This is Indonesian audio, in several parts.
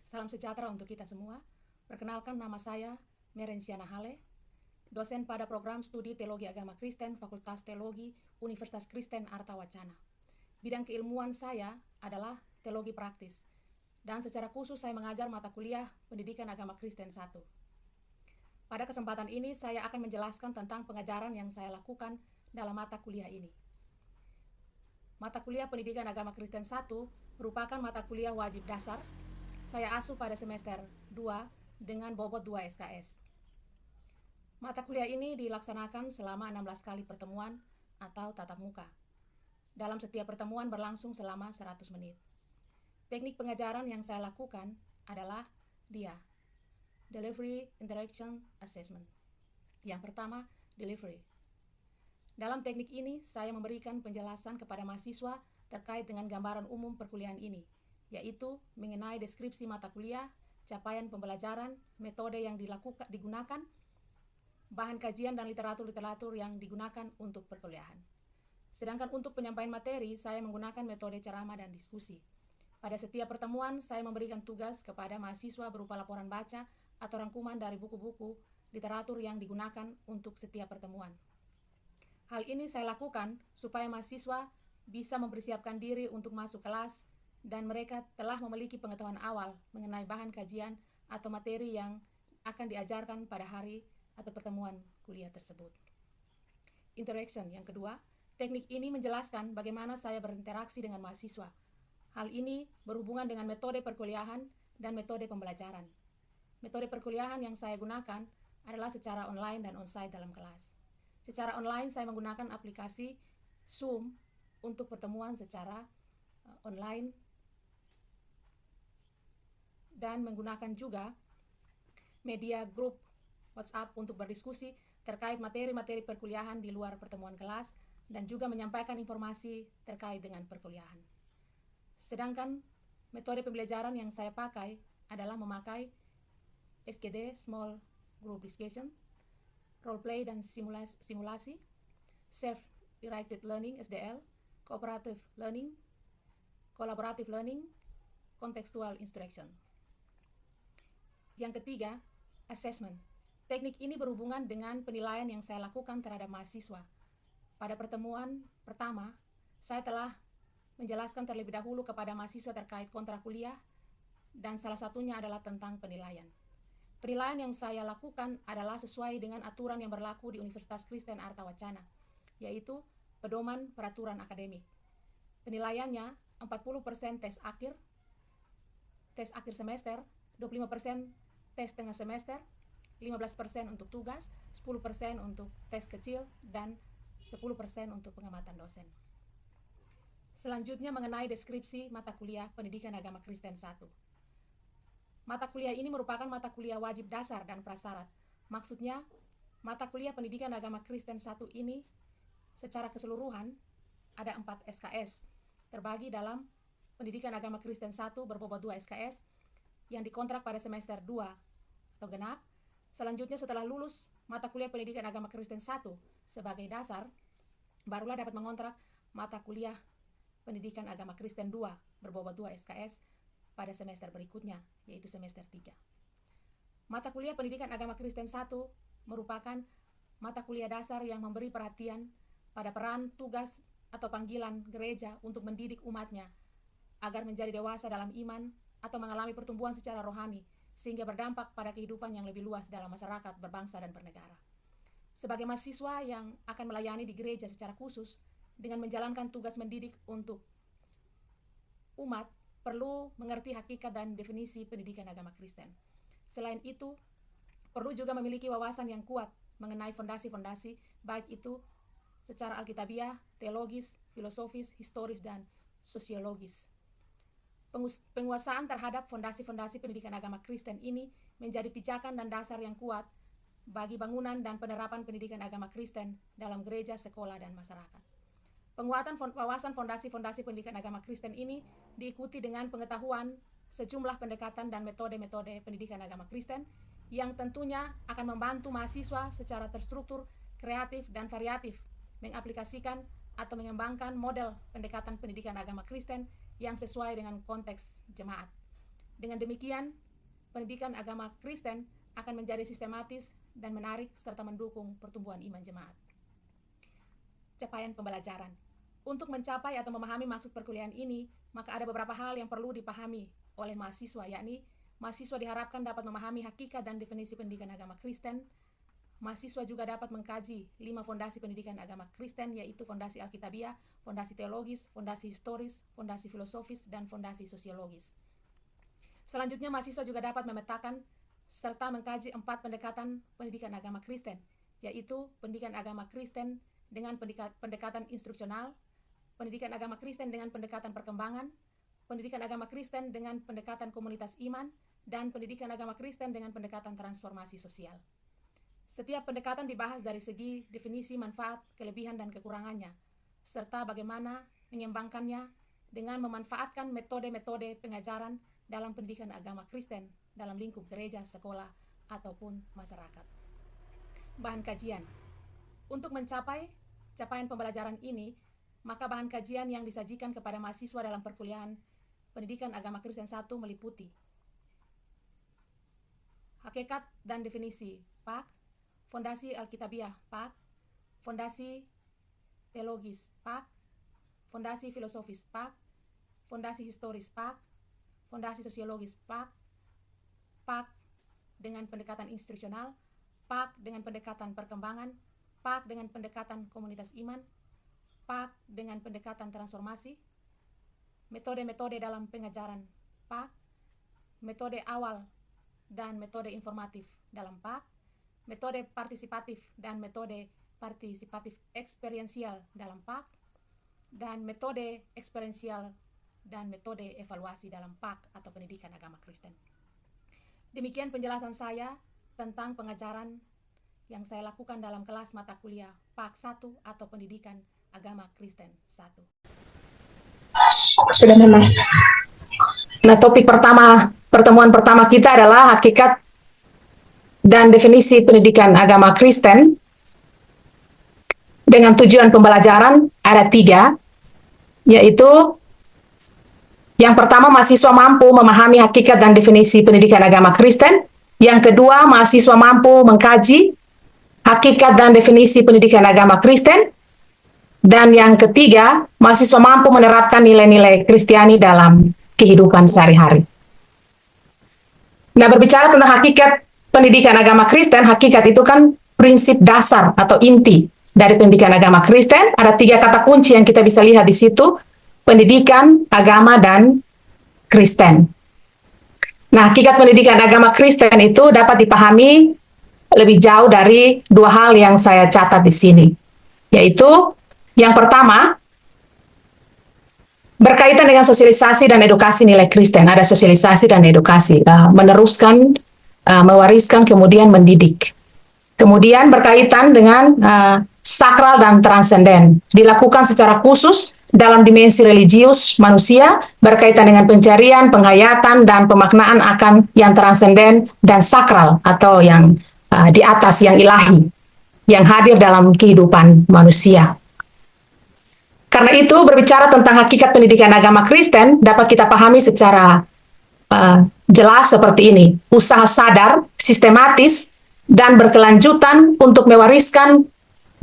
Salam sejahtera untuk kita semua. Perkenalkan, nama saya Merenciana Hale, dosen pada program studi Teologi Agama Kristen Fakultas Teologi Universitas Kristen Arta Wacana. Bidang keilmuan saya adalah teologi praktis, dan secara khusus saya mengajar mata kuliah Pendidikan Agama Kristen 1. Pada kesempatan ini saya akan menjelaskan tentang pengajaran yang saya lakukan dalam mata kuliah ini. Mata kuliah Pendidikan Agama Kristen 1 merupakan mata kuliah wajib dasar. Saya asuh pada semester 2 dengan bobot 2 SKS. Mata kuliah ini dilaksanakan selama 16 kali pertemuan atau tatap muka. Dalam setiap pertemuan berlangsung selama 100 menit. Teknik pengajaran yang saya lakukan adalah Delivery Interaction Assessment. Yang pertama, delivery. Dalam teknik ini, saya memberikan penjelasan kepada mahasiswa terkait dengan gambaran umum perkuliahan ini, yaitu mengenai deskripsi mata kuliah, capaian pembelajaran, metode yang digunakan, bahan kajian dan literatur-literatur yang digunakan untuk perkuliahan. Sedangkan untuk penyampaian materi, saya menggunakan metode ceramah dan diskusi. Pada setiap pertemuan, saya memberikan tugas kepada mahasiswa berupa laporan baca atau rangkuman dari buku-buku literatur yang digunakan untuk setiap pertemuan. Hal ini saya lakukan supaya mahasiswa bisa mempersiapkan diri untuk masuk kelas dan mereka telah memiliki pengetahuan awal mengenai bahan kajian atau materi yang akan diajarkan pada hari atau pertemuan kuliah tersebut. Interaction yang kedua, teknik ini menjelaskan bagaimana saya berinteraksi dengan mahasiswa. Hal ini berhubungan dengan metode perkuliahan dan metode pembelajaran. Metode perkuliahan yang saya gunakan adalah secara online dan onsite dalam kelas. Secara online saya menggunakan aplikasi Zoom untuk pertemuan secara online dan menggunakan juga media grup WhatsApp untuk berdiskusi terkait materi-materi perkuliahan di luar pertemuan kelas dan juga menyampaikan informasi terkait dengan perkuliahan. Sedangkan metode pembelajaran yang saya pakai adalah memakai SGD, Small Group Discussion, Role Play dan simulasi, Self-Directed Learning (SDL), Cooperative Learning, Collaborative Learning, Contextual Instruction. Yang ketiga, assessment. Teknik ini berhubungan dengan penilaian yang saya lakukan terhadap mahasiswa. Pada pertemuan pertama, saya telah menjelaskan terlebih dahulu kepada mahasiswa terkait kontrak kuliah dan salah satunya adalah tentang penilaian. Penilaian yang saya lakukan adalah sesuai dengan aturan yang berlaku di Universitas Kristen Arta Wacana, yaitu pedoman peraturan akademik. Penilaiannya 40% tes akhir semester, 25% tes tengah semester, 15% untuk tugas, 10% untuk tes kecil, dan 10% untuk pengamatan dosen. Selanjutnya mengenai deskripsi mata kuliah Pendidikan Agama Kristen 1. Mata kuliah ini merupakan mata kuliah wajib dasar dan prasyarat. Maksudnya, mata kuliah Pendidikan Agama Kristen 1 ini secara keseluruhan ada 4 SKS, terbagi dalam Pendidikan Agama Kristen 1 berbobot 2 SKS yang dikontrak pada semester 2 atau genap. Selanjutnya setelah lulus mata kuliah Pendidikan Agama Kristen 1 sebagai dasar, barulah dapat mengontrak mata kuliah Pendidikan Agama Kristen 2 berbobot 2 SKS pada semester berikutnya, yaitu semester 3. Mata kuliah Pendidikan Agama Kristen 1 merupakan mata kuliah dasar yang memberi perhatian pada peran, tugas, atau panggilan gereja untuk mendidik umatnya agar menjadi dewasa dalam iman atau mengalami pertumbuhan secara rohani sehingga berdampak pada kehidupan yang lebih luas dalam masyarakat, berbangsa, dan bernegara. Sebagai mahasiswa yang akan melayani di gereja secara khusus dengan menjalankan tugas mendidik untuk umat, perlu mengerti hakikat dan definisi pendidikan agama Kristen. Selain itu, perlu juga memiliki wawasan yang kuat mengenai fondasi-fondasi, baik itu secara alkitabiah, teologis, filosofis, historis, dan sosiologis. Penguasaan terhadap fondasi-fondasi pendidikan agama Kristen ini menjadi pijakan dan dasar yang kuat bagi bangunan dan penerapan pendidikan agama Kristen dalam gereja, sekolah, dan masyarakat. Penguatan wawasan fondasi-fondasi pendidikan agama Kristen ini diikuti dengan pengetahuan sejumlah pendekatan dan metode-metode pendidikan agama Kristen yang tentunya akan membantu mahasiswa secara terstruktur, kreatif, dan variatif mengaplikasikan atau mengembangkan model pendekatan pendidikan agama Kristen yang sesuai dengan konteks jemaat. Dengan demikian, pendidikan agama Kristen akan menjadi sistematis dan menarik serta mendukung pertumbuhan iman jemaat. Capaian pembelajaran. Untuk mencapai atau memahami maksud perkuliahan ini, maka ada beberapa hal yang perlu dipahami oleh mahasiswa, yakni mahasiswa diharapkan dapat memahami hakikat dan definisi pendidikan agama Kristen. Mahasiswa juga dapat mengkaji 5 fondasi pendidikan agama Kristen, yaitu fondasi Alkitabiah, fondasi teologis, fondasi historis, fondasi filosofis, dan fondasi sosiologis. Selanjutnya, mahasiswa juga dapat memetakan serta mengkaji 4 pendekatan pendidikan agama Kristen, yaitu pendidikan agama Kristen dengan pendekatan instruksional, pendidikan agama Kristen dengan pendekatan perkembangan, pendidikan agama Kristen dengan pendekatan komunitas iman, dan pendidikan agama Kristen dengan pendekatan transformasi sosial. Setiap pendekatan dibahas dari segi definisi, manfaat, kelebihan, dan kekurangannya, serta bagaimana mengembangkannya dengan memanfaatkan metode-metode pengajaran dalam pendidikan agama Kristen dalam lingkup gereja, sekolah, ataupun masyarakat. Bahan kajian. Untuk mencapai capaian pembelajaran ini, maka bahan kajian yang disajikan kepada mahasiswa dalam perkuliahan pendidikan agama Kristen 1 meliputi hakikat dan definisi PAK, fondasi Alkitabiah PAK, fondasi teologis PAK, fondasi filosofis PAK, fondasi historis PAK, fondasi sosiologis PAK, PAK dengan pendekatan instruksional, PAK dengan pendekatan perkembangan, PAK dengan pendekatan komunitas iman, PAK dengan pendekatan transformasi, metode-metode dalam pengajaran PAK, metode awal dan metode informatif dalam PAK, metode partisipatif dan metode partisipatif eksperiensial dalam PAK, dan metode eksperiensial dan metode evaluasi dalam PAK atau pendidikan agama Kristen. Demikian penjelasan saya tentang pengajaran yang saya lakukan dalam kelas mata kuliah PAK 1 atau pendidikan agama Kristen 1. Sudah memang. Nah, topik pertemuan pertama kita adalah hakikat dan definisi pendidikan agama Kristen. Dengan tujuan pembelajaran ada 3, yaitu yang pertama, mahasiswa mampu memahami hakikat dan definisi pendidikan agama Kristen. Yang kedua, mahasiswa mampu mengkaji hakikat dan definisi pendidikan agama Kristen. Dan yang ketiga, mahasiswa mampu menerapkan nilai-nilai Kristiani dalam kehidupan sehari-hari. Nah, berbicara tentang hakikat pendidikan agama Kristen, hakikat itu kan prinsip dasar atau inti dari pendidikan agama Kristen. Ada 3 kata kunci yang kita bisa lihat di situ: pendidikan, agama, dan Kristen. Nah, hakikat pendidikan agama Kristen itu dapat dipahami lebih jauh dari 2 hal yang saya catat di sini, yaitu yang pertama, berkaitan dengan sosialisasi dan edukasi nilai Kristen. Ada sosialisasi dan edukasi, meneruskan, mewariskan, kemudian mendidik. Kemudian berkaitan dengan sakral dan transenden, dilakukan secara khusus dalam dimensi religius manusia, berkaitan dengan pencarian, penghayatan, dan pemaknaan akan yang transenden dan sakral atau yang di atas, yang ilahi, yang hadir dalam kehidupan manusia. Karena itu, berbicara tentang hakikat pendidikan agama Kristen dapat kita pahami secara jelas seperti ini: usaha sadar, sistematis, dan berkelanjutan untuk mewariskan,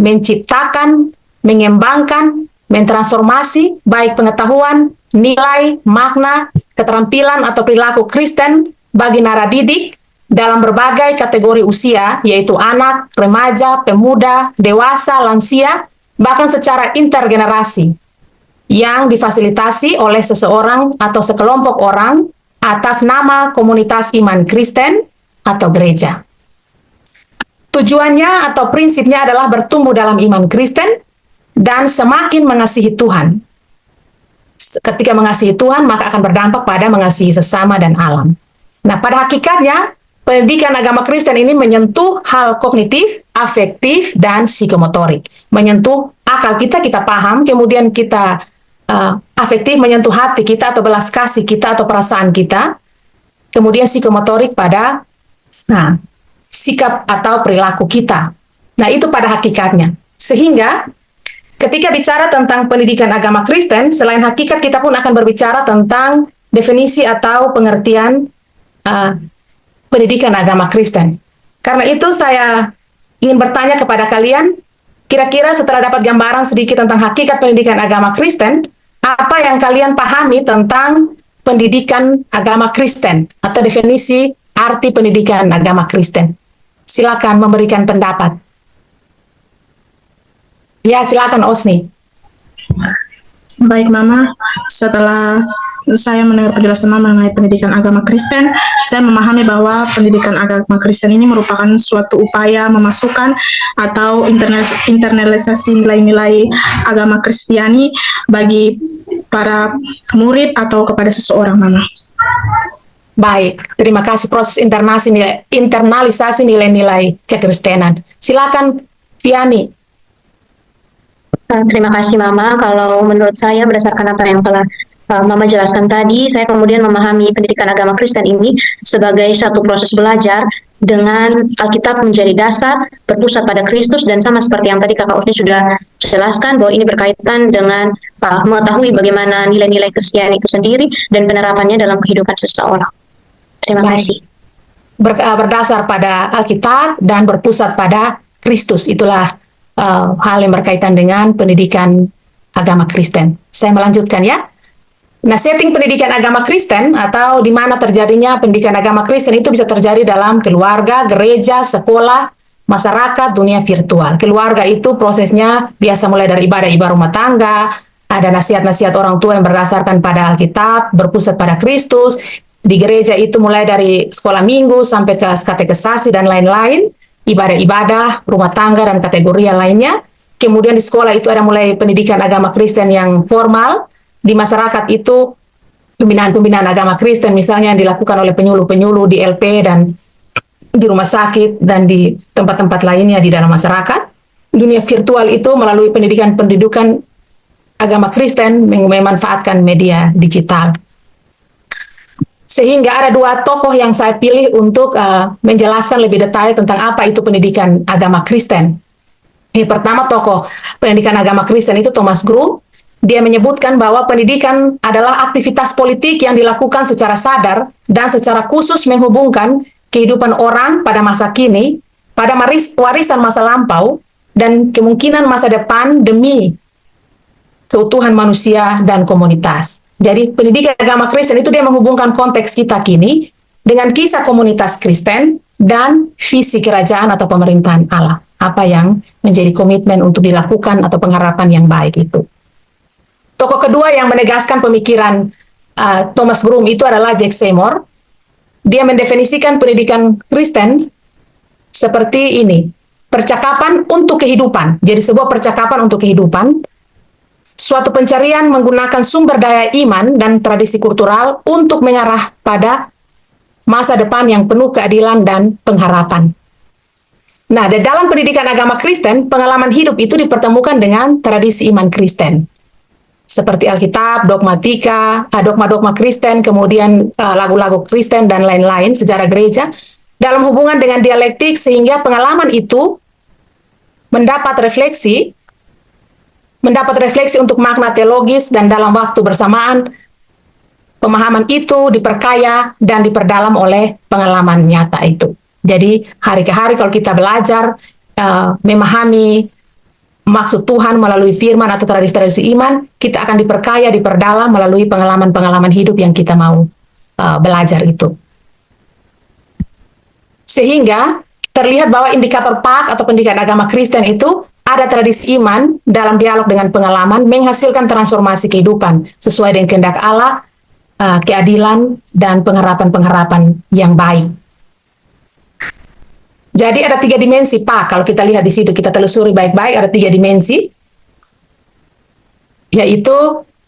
menciptakan, mengembangkan, mentransformasi baik pengetahuan, nilai, makna, keterampilan atau perilaku Kristen bagi naradidik dalam berbagai kategori usia, yaitu anak, remaja, pemuda, dewasa, lansia, bahkan secara intergenerasi, yang difasilitasi oleh seseorang atau sekelompok orang atas nama komunitas iman Kristen atau gereja. Tujuannya atau prinsipnya adalah bertumbuh dalam iman Kristen dan semakin mengasihi Tuhan. Ketika mengasihi Tuhan, maka akan berdampak pada mengasihi sesama dan alam. Nah, pada hakikatnya, pendidikan agama Kristen ini menyentuh hal kognitif, afektif, dan psikomotorik. Menyentuh akal kita, kita paham, kemudian kita afektif, menyentuh hati kita atau belas kasih kita atau perasaan kita, kemudian psikomotorik pada sikap atau perilaku kita. Nah, itu pada hakikatnya. Sehingga ketika bicara tentang pendidikan agama Kristen, selain hakikat, kita pun akan berbicara tentang definisi atau pengertian uh, pendidikan agama Kristen. Karena itu saya ingin bertanya kepada kalian, kira-kira setelah dapat gambaran sedikit tentang hakikat pendidikan agama Kristen, apa yang kalian pahami tentang pendidikan agama Kristen atau definisi arti pendidikan agama Kristen? Silakan memberikan pendapat. Ya, silakan Osni. Baik Mama, setelah saya mendengar penjelasan Mama mengenai pendidikan agama Kristen, saya memahami bahwa pendidikan agama Kristen ini merupakan suatu upaya memasukkan atau internalisasi nilai-nilai agama Kristiani bagi para murid atau kepada seseorang, Mama. Baik, terima kasih. Proses internalisasi nilai-nilai kekristenan. Silakan Viani. Terima kasih Mama. Kalau menurut saya berdasarkan apa yang telah Mama jelaskan tadi, saya kemudian memahami pendidikan agama Kristen ini sebagai satu proses belajar dengan Alkitab menjadi dasar, berpusat pada Kristus, dan sama seperti yang tadi Kakak Osni sudah jelaskan bahwa ini berkaitan dengan mengetahui bagaimana nilai-nilai Kristiani itu sendiri dan penerapannya dalam kehidupan seseorang. Terima kasih. Berdasar pada Alkitab dan berpusat pada Kristus, itulah hal yang berkaitan dengan pendidikan agama Kristen. Saya melanjutkan ya. Nah, setting pendidikan agama Kristen atau di mana terjadinya pendidikan agama Kristen itu bisa terjadi dalam keluarga, gereja, sekolah, masyarakat, dunia virtual. Keluarga itu prosesnya biasa mulai dari ibadah-ibadah rumah tangga, ada nasihat-nasihat orang tua yang berdasarkan pada Alkitab, berpusat pada Kristus. Di gereja itu mulai dari sekolah minggu sampai ke katekisasi dan lain-lain, ibadah-ibadah, rumah tangga, dan kategori lainnya. Kemudian di sekolah itu ada mulai pendidikan agama Kristen yang formal. Di masyarakat itu pembinaan-pembinaan agama Kristen misalnya yang dilakukan oleh penyuluh-penyuluh di LP dan di rumah sakit dan di tempat-tempat lainnya di dalam masyarakat. Dunia virtual itu melalui pendidikan agama Kristen memanfaatkan media digital. Sehingga ada dua tokoh yang saya pilih untuk menjelaskan lebih detail tentang apa itu pendidikan agama Kristen. Yang pertama, tokoh pendidikan agama Kristen itu Thomas Groom. Dia menyebutkan bahwa pendidikan adalah aktivitas politik yang dilakukan secara sadar dan secara khusus menghubungkan kehidupan orang pada masa kini, pada warisan masa lampau, dan kemungkinan masa depan demi keutuhan manusia dan komunitas. Jadi pendidikan agama Kristen itu dia menghubungkan konteks kita kini dengan kisah komunitas Kristen dan visi kerajaan atau pemerintahan Allah. Apa yang menjadi komitmen untuk dilakukan atau pengharapan yang baik itu. Tokoh kedua yang menegaskan pemikiran Thomas Groom itu adalah Jack Seymour. Dia mendefinisikan pendidikan Kristen seperti ini. Percakapan untuk kehidupan. Jadi sebuah percakapan untuk kehidupan. Suatu pencarian menggunakan sumber daya iman dan tradisi kultural untuk mengarah pada masa depan yang penuh keadilan dan pengharapan. Nah, di dalam pendidikan agama Kristen, pengalaman hidup itu dipertemukan dengan tradisi iman Kristen. Seperti Alkitab, dogmatika, dogma-dogma Kristen, kemudian lagu-lagu Kristen, dan lain-lain, sejarah gereja, dalam hubungan dengan dialektik, sehingga pengalaman itu mendapat refleksi untuk makna teologis, dan dalam waktu bersamaan pemahaman itu diperkaya dan diperdalam oleh pengalaman nyata itu. Jadi hari ke hari kalau kita belajar memahami maksud Tuhan melalui firman atau tradisi-tradisi iman, kita akan diperkaya, diperdalam melalui pengalaman-pengalaman hidup yang kita mau belajar itu. Sehingga terlihat bahwa indikator PAK atau pendidikan agama Kristen itu ada tradisi iman dalam dialog dengan pengalaman menghasilkan transformasi kehidupan sesuai dengan kehendak Allah, keadilan, dan pengharapan-pengharapan yang baik. Jadi ada 3 dimensi PAK. Kalau kita lihat di situ, kita telusuri baik-baik, ada 3 dimensi, yaitu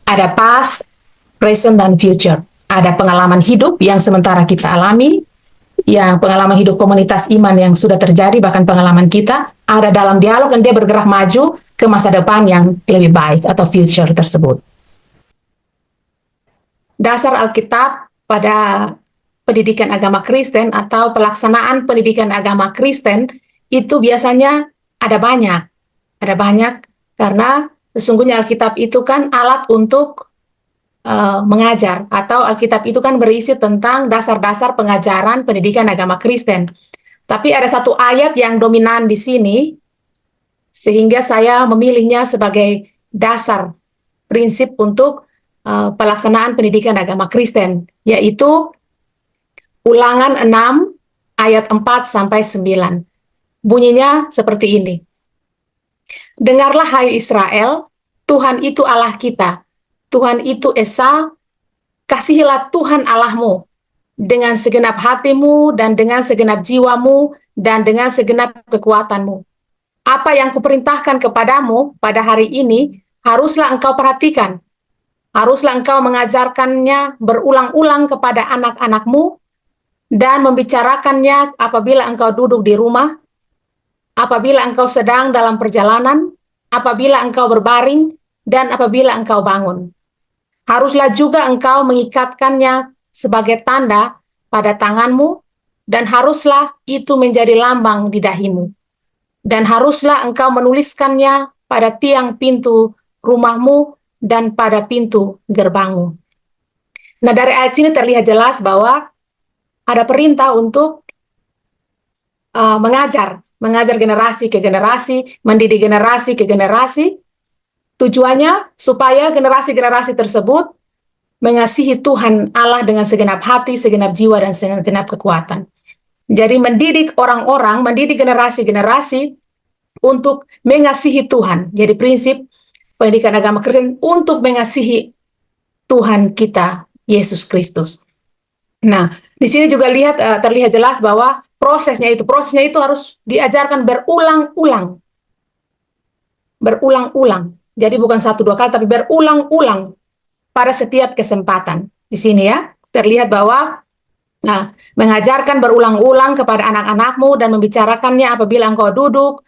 ada past, present, dan future. Ada pengalaman hidup yang sementara kita alami, yang pengalaman hidup komunitas iman yang sudah terjadi, bahkan pengalaman kita, ada dalam dialog dan dia bergerak maju ke masa depan yang lebih baik atau future tersebut. Dasar Alkitab pada pendidikan agama Kristen atau pelaksanaan pendidikan agama Kristen itu biasanya ada banyak karena sesungguhnya Alkitab itu kan alat untuk mengajar, atau Alkitab itu kan berisi tentang dasar-dasar pengajaran pendidikan agama Kristen. Tapi ada satu ayat yang dominan di sini, sehingga saya memilihnya sebagai dasar prinsip untuk pelaksanaan pendidikan agama Kristen, yaitu Ulangan 6 ayat 4-9. Bunyinya seperti ini. Dengarlah hai Israel, Tuhan itu Allah kita, Tuhan itu Esa, kasihilah Tuhan Allahmu dengan segenap hatimu dan dengan segenap jiwamu dan dengan segenap kekuatanmu. Apa yang kuperintahkan kepadamu pada hari ini, haruslah engkau perhatikan. Haruslah engkau mengajarkannya berulang-ulang kepada anak-anakmu dan membicarakannya apabila engkau duduk di rumah, apabila engkau sedang dalam perjalanan, apabila engkau berbaring, dan apabila engkau bangun. Haruslah juga engkau mengikatkannya sebagai tanda pada tanganmu, dan haruslah itu menjadi lambang di dahimu. Dan haruslah engkau menuliskannya pada tiang pintu rumahmu dan pada pintu gerbangmu. Nah, dari ayat sini terlihat jelas bahwa ada perintah untuk mengajar generasi ke generasi, mendidik generasi ke generasi. Tujuannya supaya generasi-generasi tersebut mengasihi Tuhan Allah dengan segenap hati, segenap jiwa, dan segenap kekuatan. Jadi mendidik orang-orang, mendidik generasi-generasi untuk mengasihi Tuhan. Jadi prinsip pendidikan agama Kristen untuk mengasihi Tuhan kita, Yesus Kristus. Nah, di sini juga terlihat jelas bahwa prosesnya itu harus diajarkan berulang-ulang. Berulang-ulang. Jadi bukan 1-2 kali, tapi berulang-ulang pada setiap kesempatan. Di sini ya, terlihat bahwa mengajarkan berulang-ulang kepada anak-anakmu dan membicarakannya apabila engkau duduk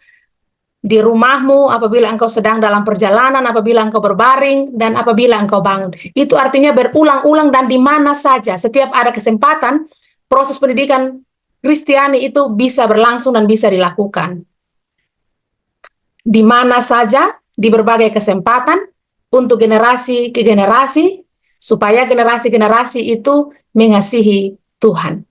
di rumahmu, apabila engkau sedang dalam perjalanan, apabila engkau berbaring, dan apabila engkau bangun. Itu artinya berulang-ulang dan di mana saja. Setiap ada kesempatan, proses pendidikan Kristiani itu bisa berlangsung dan bisa dilakukan. Di mana saja, di berbagai kesempatan, untuk generasi ke generasi, supaya generasi-generasi itu mengasihi Tuhan.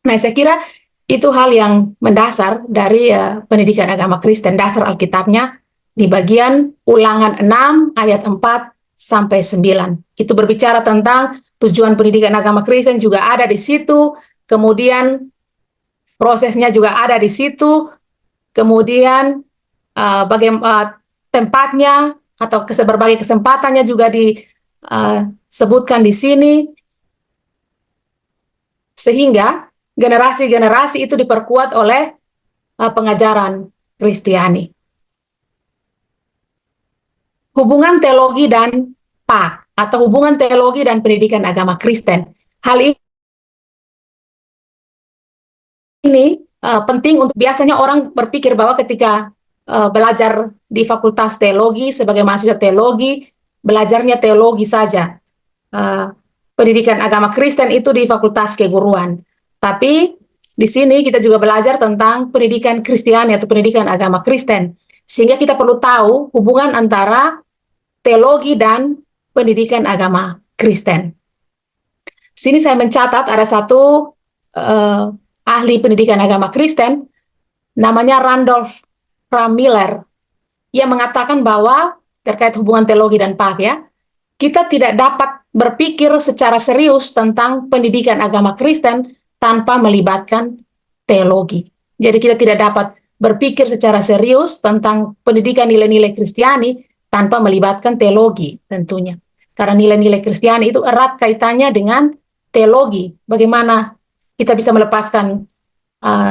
Nah, saya kira itu hal yang mendasar dari pendidikan agama Kristen, dasar Alkitabnya di bagian Ulangan 6 ayat 4-9. Itu berbicara tentang tujuan pendidikan agama Kristen juga ada di situ, kemudian prosesnya juga ada di situ, kemudian tempatnya atau berbagai kesempatannya juga disebutkan di sini, sehingga generasi-generasi itu diperkuat oleh pengajaran Kristiani. Hubungan teologi dan PAK, atau hubungan teologi dan pendidikan agama Kristen. Hal ini penting untuk, biasanya orang berpikir bahwa ketika belajar di Fakultas Teologi sebagai mahasiswa teologi, belajarnya teologi saja. Pendidikan agama Kristen itu di Fakultas Keguruan. Tapi di sini kita juga belajar tentang pendidikan Kristiani atau pendidikan agama Kristen. Sehingga kita perlu tahu hubungan antara teologi dan pendidikan agama Kristen. Sini saya mencatat ada satu ahli pendidikan agama Kristen, namanya Randolph Miller, yang mengatakan bahwa terkait hubungan teologi dan PAK ya, kita tidak dapat berpikir secara serius tentang pendidikan agama Kristen tanpa melibatkan teologi. Jadi kita tidak dapat berpikir secara serius tentang pendidikan nilai-nilai Kristiani tanpa melibatkan teologi tentunya. Karena nilai-nilai Kristiani itu erat kaitannya dengan teologi. Bagaimana kita bisa melepaskan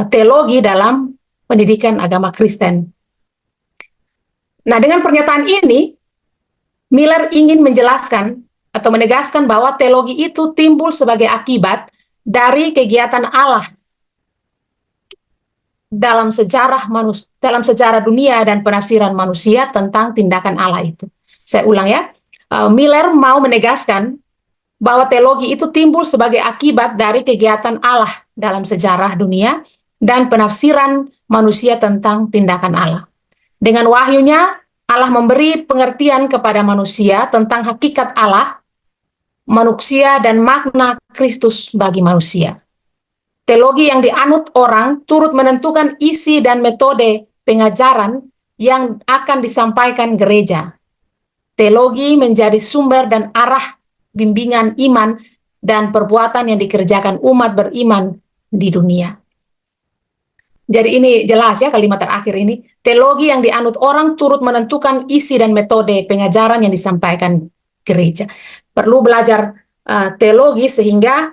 teologi dalam pendidikan agama Kristen. Nah, dengan pernyataan ini, Miller ingin menjelaskan atau menegaskan bahwa teologi itu timbul sebagai akibat dari kegiatan Allah dalam sejarah dunia dan penafsiran manusia tentang tindakan Allah itu. Saya ulang ya, Miller mau menegaskan bahwa teologi itu timbul sebagai akibat dari kegiatan Allah dalam sejarah dunia dan penafsiran manusia tentang tindakan Allah. Dengan wahyunya, Allah memberi pengertian kepada manusia tentang hakikat Allah manusia dan makna Kristus bagi manusia. Teologi yang dianut orang turut menentukan isi dan metode pengajaran yang akan disampaikan gereja. Teologi menjadi sumber dan arah bimbingan iman dan perbuatan yang dikerjakan umat beriman di dunia. Jadi ini jelas ya kalimat terakhir ini. Teologi yang dianut orang turut menentukan isi dan metode pengajaran yang disampaikan gereja. Perlu belajar teologi sehingga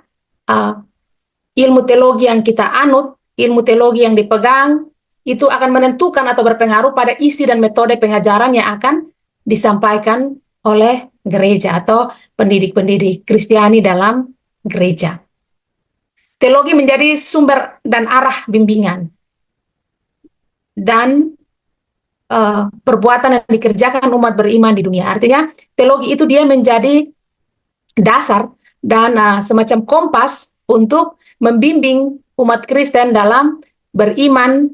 ilmu teologi yang kita anut, ilmu teologi yang dipegang, itu akan menentukan atau berpengaruh pada isi dan metode pengajaran yang akan disampaikan oleh gereja atau pendidik-pendidik Kristiani dalam gereja. Teologi menjadi sumber dan arah bimbingan dan perbuatan yang dikerjakan umat beriman di dunia. Artinya teologi itu dia menjadi dasar dan semacam kompas untuk membimbing umat Kristen dalam beriman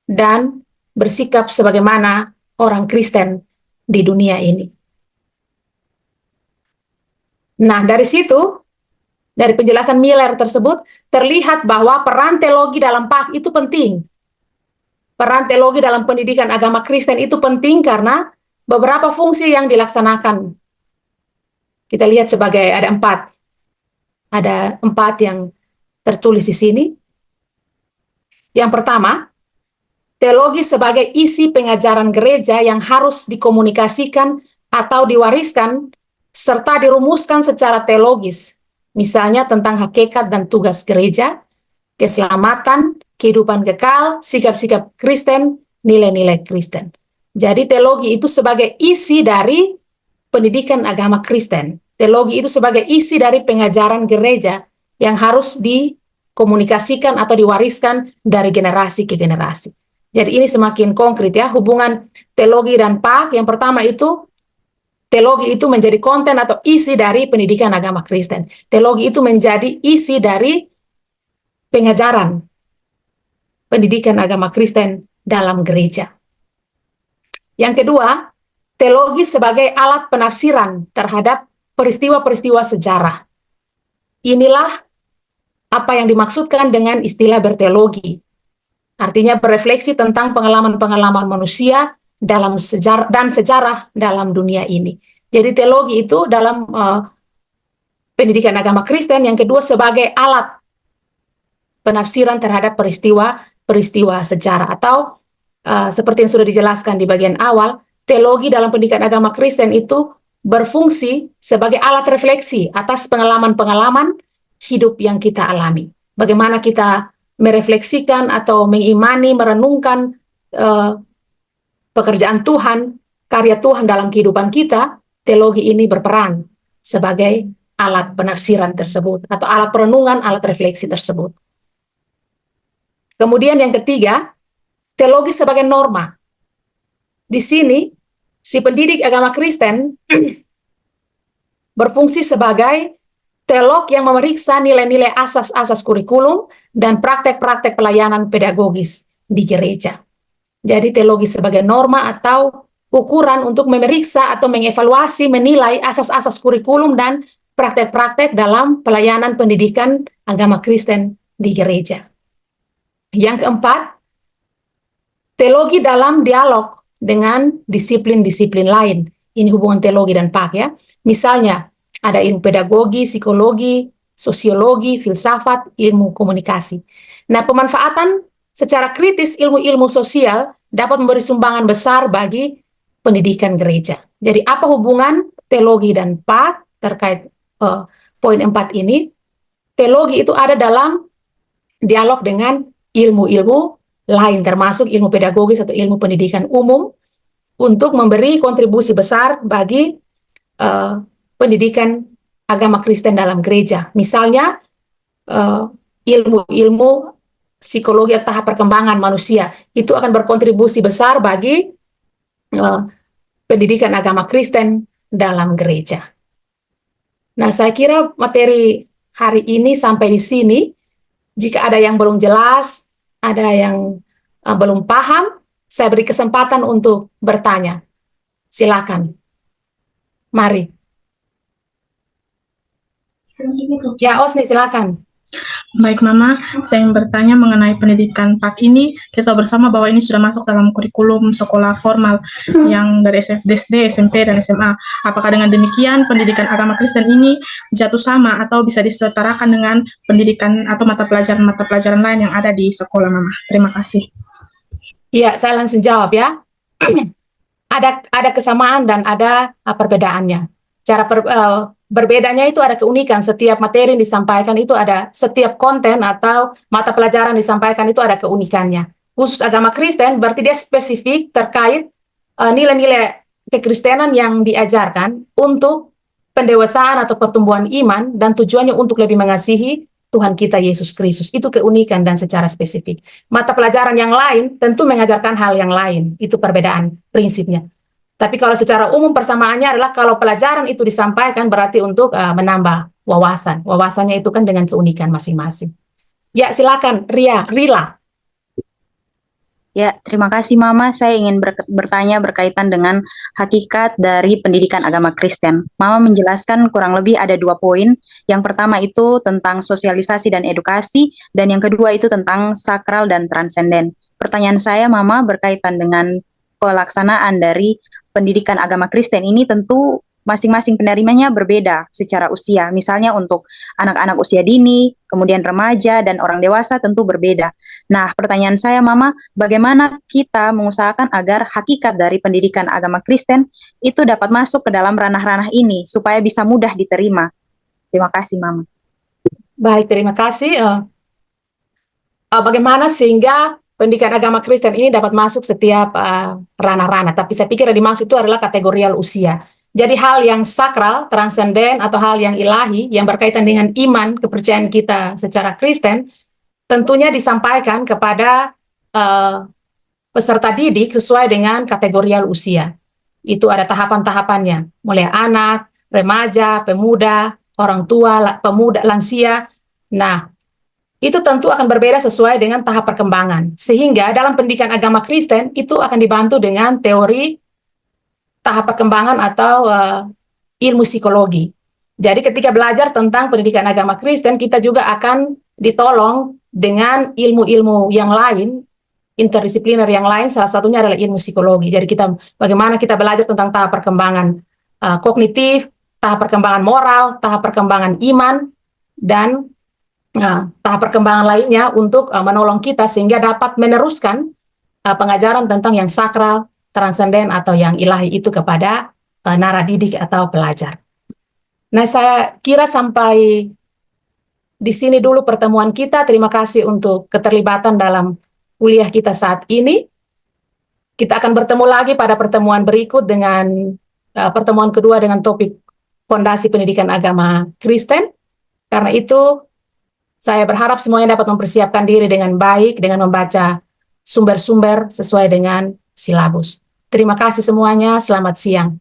dan bersikap sebagaimana orang Kristen di dunia ini. Nah, dari situ, dari penjelasan Miller tersebut, terlihat bahwa peran teologi dalam PAK itu penting. Peran teologi dalam pendidikan agama Kristen itu penting karena beberapa fungsi yang dilaksanakan. Kita lihat sebagai ada 4. Ada 4 yang tertulis di sini. Yang pertama, teologi sebagai isi pengajaran gereja yang harus dikomunikasikan atau diwariskan serta dirumuskan secara teologis, misalnya tentang hakikat dan tugas gereja, keselamatan, kehidupan kekal, sikap-sikap Kristen, nilai-nilai Kristen. Jadi teologi itu sebagai isi dari pendidikan agama Kristen. Teologi itu sebagai isi dari pengajaran gereja yang harus dikomunikasikan atau diwariskan dari generasi ke generasi. Jadi ini semakin konkret ya, hubungan teologi dan PAK. Yang pertama itu, teologi itu menjadi konten atau isi dari pendidikan agama Kristen. Teologi itu menjadi isi dari pengajaran pendidikan agama Kristen dalam gereja. Yang kedua, teologi sebagai alat penafsiran terhadap peristiwa-peristiwa sejarah. Inilah apa yang dimaksudkan dengan istilah berteologi. Artinya berefleksi tentang pengalaman-pengalaman manusia dalam sejarah dan sejarah dalam dunia ini. Jadi teologi itu dalam pendidikan agama Kristen yang kedua sebagai alat penafsiran terhadap peristiwa sejarah atau seperti yang sudah dijelaskan di bagian awal, teologi dalam pendidikan agama Kristen itu berfungsi sebagai alat refleksi atas pengalaman-pengalaman hidup yang kita alami. Bagaimana kita merefleksikan atau mengimani, merenungkan pekerjaan Tuhan, karya Tuhan dalam kehidupan kita, teologi ini berperan sebagai alat penafsiran tersebut, atau alat perenungan, alat refleksi tersebut. Kemudian yang ketiga, teologi sebagai norma. Di sini, si pendidik agama Kristen berfungsi sebagai teolog yang memeriksa nilai-nilai asas-asas kurikulum dan praktek-praktek pelayanan pedagogis di gereja. Jadi teologi sebagai norma atau ukuran untuk memeriksa atau mengevaluasi, menilai asas-asas kurikulum dan praktek-praktek dalam pelayanan pendidikan agama Kristen di gereja. Yang keempat, teologi dalam dialog dengan disiplin-disiplin lain. Ini hubungan teologi dan PAK ya. Misalnya, ada ilmu pedagogi, psikologi, sosiologi, filsafat, ilmu komunikasi. Nah, pemanfaatan secara kritis ilmu-ilmu sosial dapat memberi sumbangan besar bagi pendidikan gereja. Jadi, apa hubungan teologi dan PAK terkait poin 4 ini? Teologi itu ada dalam dialog dengan ilmu-ilmu lain, termasuk ilmu pedagogis atau ilmu pendidikan umum, untuk memberi kontribusi besar bagi pendidikan agama Kristen dalam gereja. Misalnya, ilmu-ilmu psikologi atau tahap perkembangan manusia, itu akan berkontribusi besar bagi pendidikan agama Kristen dalam gereja. Nah, saya kira materi hari ini sampai di sini. Jika ada yang belum jelas, ada yang belum paham, saya beri kesempatan untuk bertanya. Silakan. Mari. Ya, Osni silakan. Baik Mama, saya ingin bertanya mengenai pendidikan PAK ini. Kita bersama bahwa ini sudah masuk dalam kurikulum sekolah formal yang dari SD, SMP, dan SMA. Apakah dengan demikian pendidikan agama Kristen ini jatuh sama atau bisa disetarakan dengan pendidikan atau mata pelajaran lain yang ada di sekolah Mama? Terima kasih. Iya, saya langsung jawab ya. Ada kesamaan dan ada perbedaannya. Berbedanya itu ada keunikan, setiap materi yang disampaikan itu ada, setiap konten atau mata pelajaran disampaikan itu ada keunikannya. Khusus agama Kristen berarti dia spesifik terkait nilai-nilai kekristenan yang diajarkan untuk pendewasaan atau pertumbuhan iman dan tujuannya untuk lebih mengasihi Tuhan kita Yesus Kristus. Itu keunikan dan secara spesifik. Mata pelajaran yang lain tentu mengajarkan hal yang lain. Itu perbedaan prinsipnya. Tapi kalau secara umum persamaannya adalah kalau pelajaran itu disampaikan berarti untuk menambah wawasan. Wawasannya itu kan dengan keunikan masing-masing. Ya, silakan Rila. Ya, terima kasih Mama. Saya ingin bertanya berkaitan dengan hakikat dari pendidikan agama Kristen. Mama menjelaskan kurang lebih ada 2 poin. Yang pertama itu tentang sosialisasi dan edukasi, dan yang kedua itu tentang sakral dan transenden. Pertanyaan saya Mama berkaitan dengan pelaksanaan dari pendidikan agama Kristen ini tentu masing-masing penerimanya berbeda secara usia. Misalnya untuk anak-anak usia dini, kemudian remaja, dan orang dewasa tentu berbeda. Nah, pertanyaan saya Mama, bagaimana kita mengusahakan agar hakikat dari pendidikan agama Kristen itu dapat masuk ke dalam ranah-ranah ini supaya bisa mudah diterima? Terima kasih Mama. Baik, terima kasih. Bagaimana sehingga pendidikan agama Kristen ini dapat masuk setiap ranah-ranah. Tapi saya pikir yang dimaksud itu adalah kategorial usia. Jadi hal yang sakral, transenden, atau hal yang ilahi, yang berkaitan dengan iman, kepercayaan kita secara Kristen, tentunya disampaikan kepada peserta didik sesuai dengan kategorial usia. Itu ada tahapan-tahapannya, mulai anak, remaja, pemuda, orang tua, pemuda, lansia. Nah, itu tentu akan berbeda sesuai dengan tahap perkembangan. Sehingga dalam pendidikan agama Kristen, itu akan dibantu dengan teori tahap perkembangan atau ilmu psikologi. Jadi ketika belajar tentang pendidikan agama Kristen, kita juga akan ditolong dengan ilmu-ilmu yang lain, interdisipliner yang lain, salah satunya adalah ilmu psikologi. Jadi bagaimana kita belajar tentang tahap perkembangan kognitif, tahap perkembangan moral, tahap perkembangan iman, dan tahap perkembangan lainnya untuk menolong kita sehingga dapat meneruskan pengajaran tentang yang sakral, transenden, atau yang ilahi itu kepada naradidik atau pelajar. Nah, saya kira sampai di sini dulu pertemuan kita. Terima kasih untuk keterlibatan dalam kuliah kita saat ini. Kita akan bertemu lagi pada pertemuan berikut dengan pertemuan kedua dengan topik fondasi pendidikan agama Kristen. Karena itu, saya berharap semuanya dapat mempersiapkan diri dengan baik, dengan membaca sumber-sumber sesuai dengan silabus. Terima kasih semuanya, selamat siang.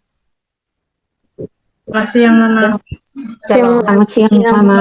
Terima kasih Mama. Selamat Selamat siang Mama.